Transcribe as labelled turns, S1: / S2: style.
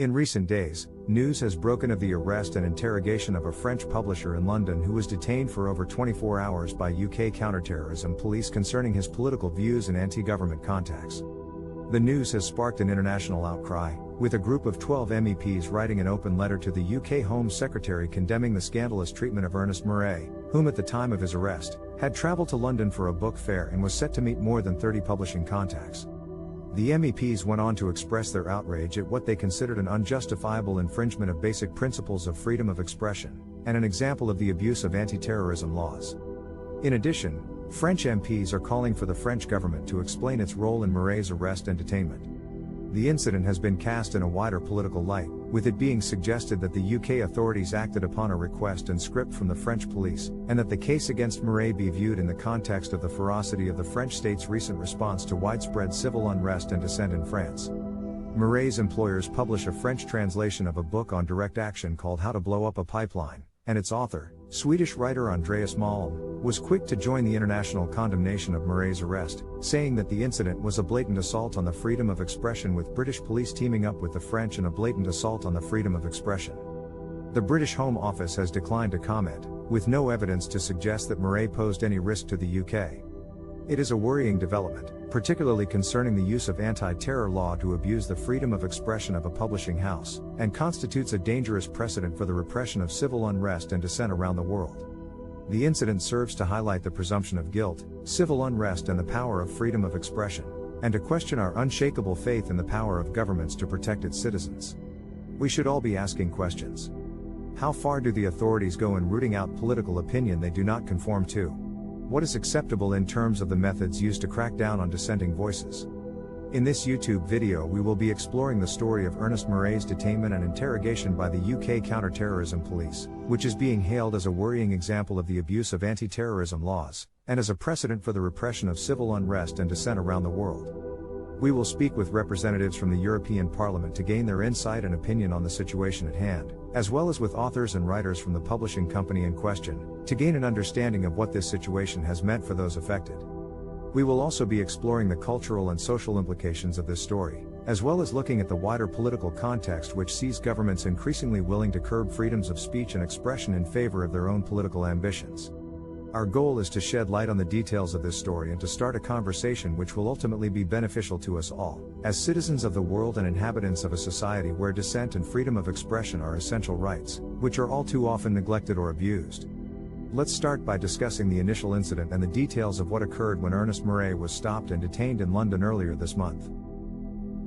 S1: In recent days, news has broken of the arrest and interrogation of a French publisher in London who was detained for over 24 hours by UK counterterrorism police concerning his political views and anti-government contacts. The news has sparked an international outcry, with a group of 12 MEPs writing an open letter to the UK Home Secretary condemning the scandalous treatment of Ernest Murray, whom at the time of his arrest, had travelled to London for a book fair and was set to meet more than 30 publishing contacts. The MEPs went on to express their outrage at what they considered an unjustifiable infringement of basic principles of freedom of expression, and an example of the abuse of anti-terrorism laws. In addition, French MPs are calling for the French government to explain its role in Murray's arrest and detainment. The incident has been cast in a wider political light, with it being suggested that the UK authorities acted upon a request and script from the French police, and that the case against Murray be viewed in the context of the ferocity of the French state's recent response to widespread civil unrest and dissent in France. Murray's employers publish a French translation of a book on direct action called How to Blow Up a Pipeline, and its author, Swedish writer Andreas Malm, was quick to join the international condemnation of Murray's arrest, saying that the incident was a blatant assault on the freedom of expression, with British police teaming up with the French, and a blatant assault on the freedom of expression. The British Home Office has declined to comment, with no evidence to suggest that Murray posed any risk to the UK. It is a worrying development, particularly concerning the use of anti-terror law to abuse the freedom of expression of a publishing house, and constitutes a dangerous precedent for the repression of civil unrest and dissent around the world. The incident serves to highlight the presumption of guilt, civil unrest, and the power of freedom of expression, and to question our unshakable faith in the power of governments to protect its citizens. We should all be asking questions. How far do the authorities go in rooting out political opinion they do not conform to? What is acceptable in terms of the methods used to crack down on dissenting voices? In this YouTube video we will be exploring the story of Ernest Murray's detainment and interrogation by the UK counterterrorism police, which is being hailed as a worrying example of the abuse of anti-terrorism laws, and as a precedent for the repression of civil unrest and dissent around the world. We will speak with representatives from the European Parliament to gain their insight and opinion on the situation at hand, as well as with authors and writers from the publishing company in question, to gain an understanding of what this situation has meant for those affected. We will also be exploring the cultural and social implications of this story, as well as looking at the wider political context which sees governments increasingly willing to curb freedoms of speech and expression in favor of their own political ambitions. Our goal is to shed light on the details of this story and to start a conversation which will ultimately be beneficial to us all, as citizens of the world and inhabitants of a society where dissent and freedom of expression are essential rights, which are all too often neglected or abused. Let's start by discussing the initial incident and the details of what occurred when Ernest Murray was stopped and detained in London earlier this month.